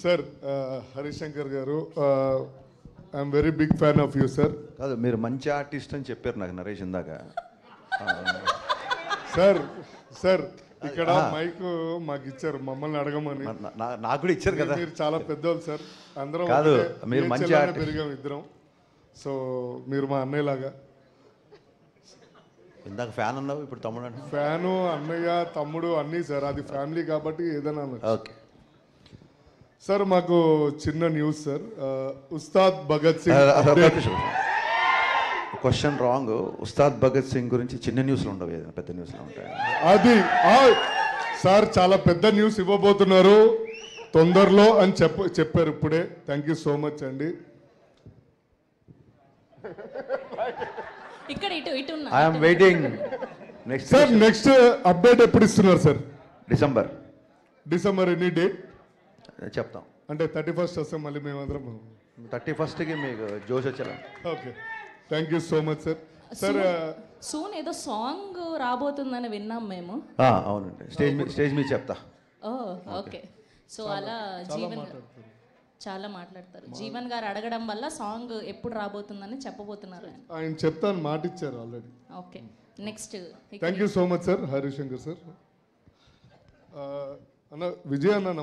Sir Harishankar garu I'm very big fan of you sir. కాదు, మీరు మంచి ఆర్టిస్ట్ అని చెప్పారు నాకు నరేష్ ఇందాక. సార్ సార్ ఇక్కడ మైక్ మాకు ఇచ్చారు మమ్మల్ని అడగమని. నాకు కూడా ఇచ్చారు కదా. మీరు చాలా పెద్దోళ్ళు సార్, అందరం కాదు మీరు మంచి పెరిగాం ఇద్దరం. సో మీరు మా అన్నయ్యలాగా. ఇందాక ఫ్యాన్ అన్నావు, ఇప్పుడు తమ్ముడు అంటే ఫ్యాను, అన్నయ్య, తమ్ముడు అన్నీ సార్. అది ఫ్యామిలీ కాబట్టి ఏదైనా. ఓకే సార్ మాకు చిన్న news sir. Ustad Bhagat Singh question wrong. Ustad Bhagat Singh గురించి చిన్న న్యూస్లు ఉండవు, ఏదైనా పెద్ద న్యూస్లు ఉంటాయి. అది సార్ చాలా పెద్ద న్యూస్ ఇవ్వబోతున్నారు తొందరలో అని చెప్పారు ఇప్పుడే. థ్యాంక్ యూ సో మచ్ అండి. ఇక్కడ ఇటు ఇటు I'm waiting. Next sir next update ఎప్పుడు ఇస్తున్నారు సార్? డిసెంబర్ ఎనీ డేట్ చెప్తాం. అంటే 31st వస్తే మళ్ళీ మేమందరం 31st మీకు జోష్ వచ్చేలా. Okay, thank you so much sir. Sir soon ఏదో సాంగ్ రాబోతుందని విన్నాం మేము. అవునండి, స్టేజ్ మీద చెప్తా. ఓకే. సో అలా జీవన్ చాలా మాట్లాడతారు. జీవన్ గారు అడగడం వల్ల సాంగ్ ఎప్పుడు రాబోతుందని చెప్పబోతున్నారు ఆయన చెప్తాను మాట ఇచ్చారు already. Okay, next. Thank you so much sir Harishankar sir. అన్న విజయ్ అన్న